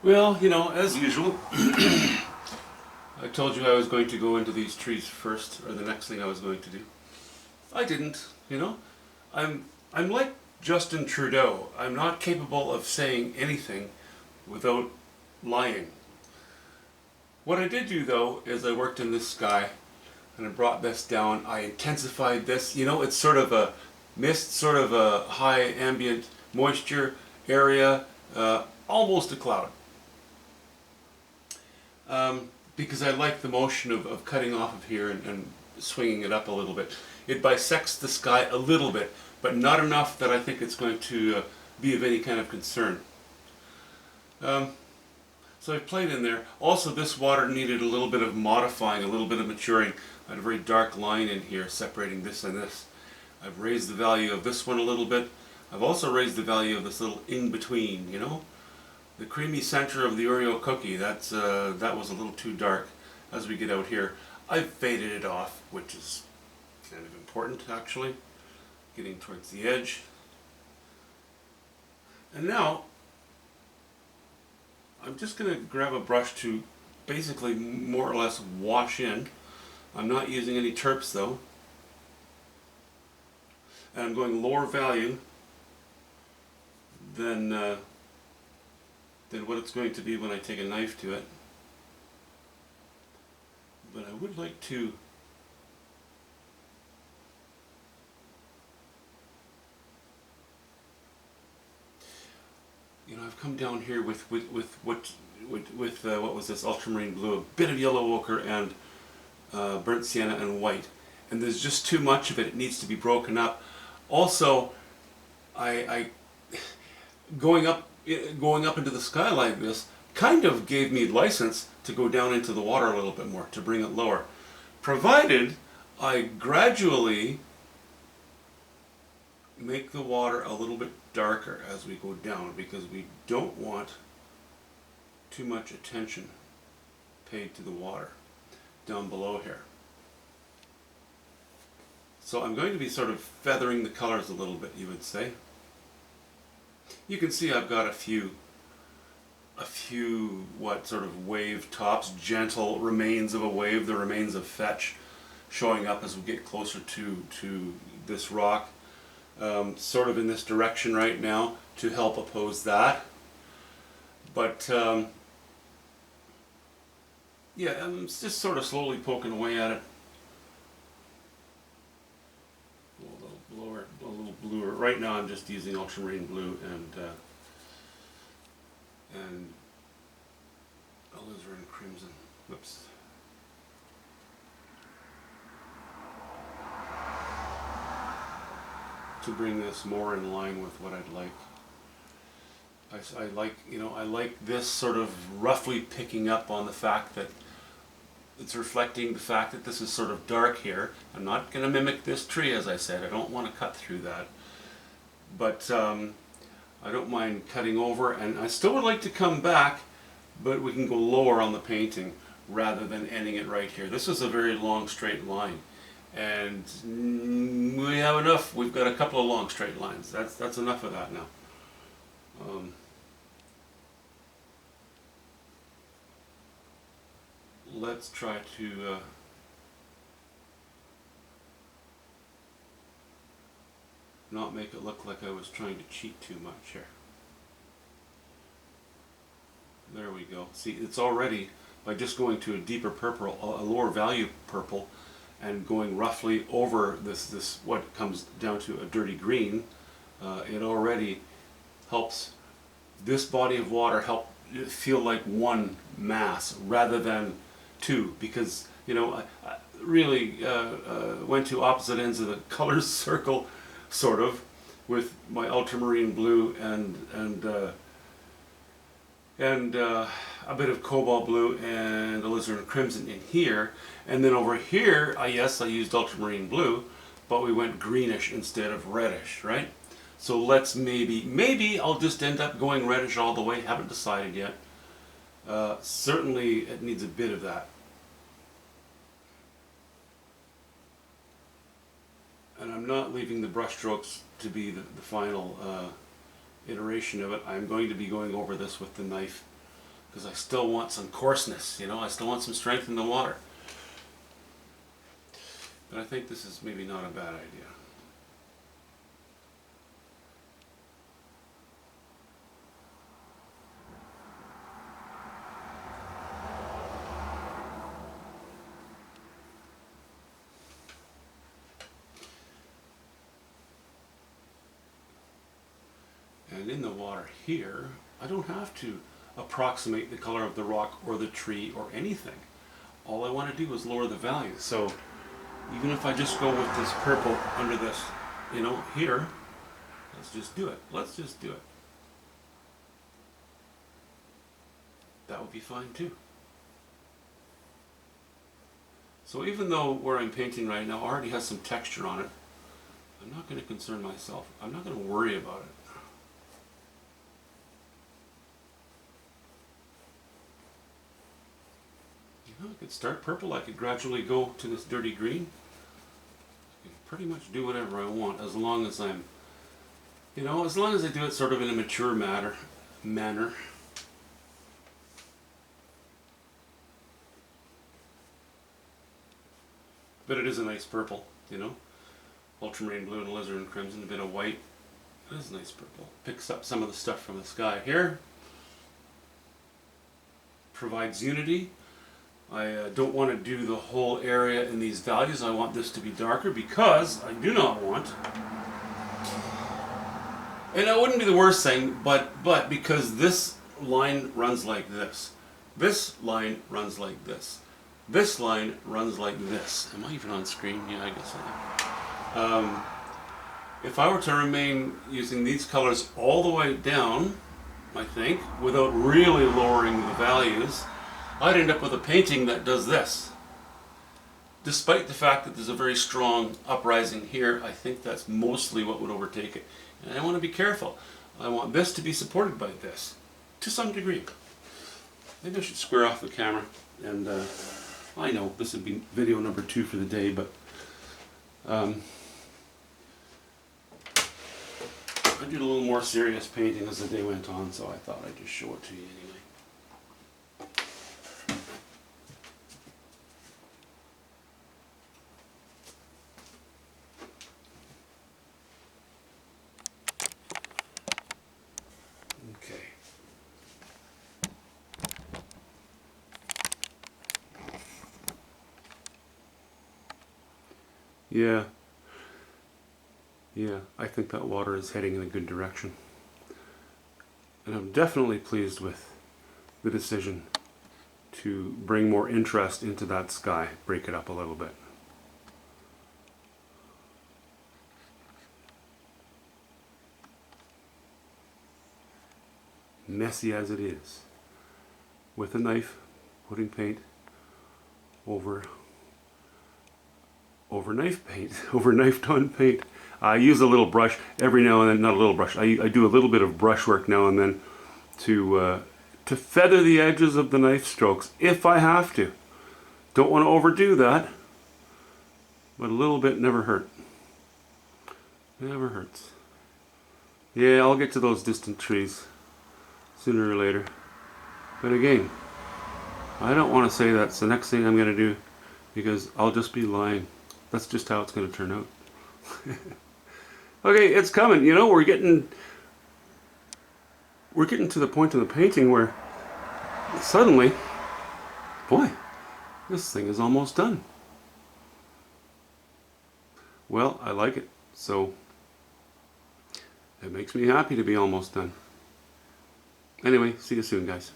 Well, as usual, I told you I was going to go into these trees first, or the next thing I was going to do. I didn't. I'm like Justin Trudeau. I'm not capable of saying anything without lying. What I did do though is I worked in this sky and I brought this down. I intensified this. It's sort of a mist, sort of a high ambient moisture area, almost a cloud. Because I like the motion of cutting off of here and swinging it up a little bit. It bisects the sky a little bit, but not enough that I think it's going to be of any kind of concern. Um, so I played in there. Also, this water needed a little bit of modifying, a little bit of maturing. I had a very dark line in here separating this and this. I've raised the value of this one a little bit. I've also raised the value of this little in-between. The creamy center of the Oreo cookie, that was a little too dark. As we get out here, I've faded it off, which is kind of important actually, getting towards the edge. And now, I'm just going to grab a brush to basically more or less wash in. I'm not using any terps though. And I'm going lower value than what it's going to be when I take a knife to it. But I would like to I've come down here with what was this, ultramarine blue, a bit of yellow ochre and burnt sienna and white, and there's just too much of it. It needs to be broken up. Also, I going up into the sky like this kind of gave me license to go down into the water a little bit more, to bring it lower, provided I gradually make the water a little bit darker as we go down, because we don't want too much attention paid to the water down below here. So I'm going to be sort of feathering the colors a little bit, you would say. You can see I've got a few what sort of wave tops, gentle remains of a wave, the remains of fetch showing up as we get closer to this rock. Sort of in this direction right now to help oppose that. But yeah, I'm just sort of slowly poking away at it. A little bluer. Right now I'm just using ultramarine blue and alizarin crimson. Whoops. To bring this more in line with what I'd like. I like this sort of roughly picking up on the fact that it's reflecting the fact that this is sort of dark here. I'm not going to mimic this tree, as I said. I don't want to cut through that. But I don't mind cutting over, and I still would like to come back, but we can go lower on the painting rather than ending it right here. This is a very long straight line, and we have enough. We've got a couple of long straight lines. That's enough of that now. Let's try to not make it look like I was trying to cheat too much here. There we go. See, it's already, by just going to a deeper purple, a lower value purple, and going roughly over this what comes down to a dirty green, it already helps this body of water help feel like one mass rather than two, because I really went to opposite ends of the color circle, sort of, with my ultramarine blue and a bit of cobalt blue and alizarin crimson in here, and then over here, yes, I used ultramarine blue, but we went greenish instead of reddish, right? So let's maybe I'll just end up going reddish all the way. Haven't decided yet. Certainly it needs a bit of that. And I'm not leaving the brush strokes to be the final iteration of it. I'm going to be going over this with the knife because I still want some coarseness, I still want some strength in the water. But I think this is maybe not a bad idea. And in the water here, I don't have to approximate the color of the rock or the tree or anything. All I want to do is lower the value. So even if I just go with this purple under this, here, let's just do it. Let's just do it. That would be fine too. So even though where I'm painting right now already has some texture on it, I'm not going to concern myself. I'm not going to worry about it. I could start purple, I could gradually go to this dirty green. I can pretty much do whatever I want as long as I'm, as long as I do it sort of in a mature manner. But it is a nice purple, ultramarine blue and alizarin crimson, a bit of white. It is a nice purple. Picks up some of the stuff from the sky here. Provides unity. I don't want to do the whole area in these values. I want this to be darker because I do not want, and it wouldn't be the worst thing, but because this line runs like this. This line runs like this. This line runs like this. Am I even on screen? Yeah, I guess I am. If I were to remain using these colors all the way down, I think, without really lowering the values, I'd end up with a painting that does this. Despite the fact that there's a very strong uprising here, I think that's mostly what would overtake it. And I want to be careful. I want this to be supported by this, to some degree. Maybe I should square off the camera. And I know this would be video number 2 for the day, but I did a little more serious painting as the day went on, so I thought I'd just show it to you anyway. Yeah, I think that water is heading in a good direction. And I'm definitely pleased with the decision to bring more interest into that sky, break it up a little bit. Messy as it is, with a knife, putting paint over knifed on paint. I use a little brush every now and then, not a little brush, I do a little bit of brushwork now and then to feather the edges of the knife strokes if I have to. Don't want to overdo that, but a little bit never hurt. Never hurts. Yeah, I'll get to those distant trees sooner or later. But again, I don't want to say that's the next thing I'm going to do, because I'll just be lying. That's just how it's going to turn out. Okay, it's coming. We're getting to the point in the painting where suddenly, boy, this thing is almost done. Well, I like it, so it makes me happy to be almost done. Anyway, see you soon, guys.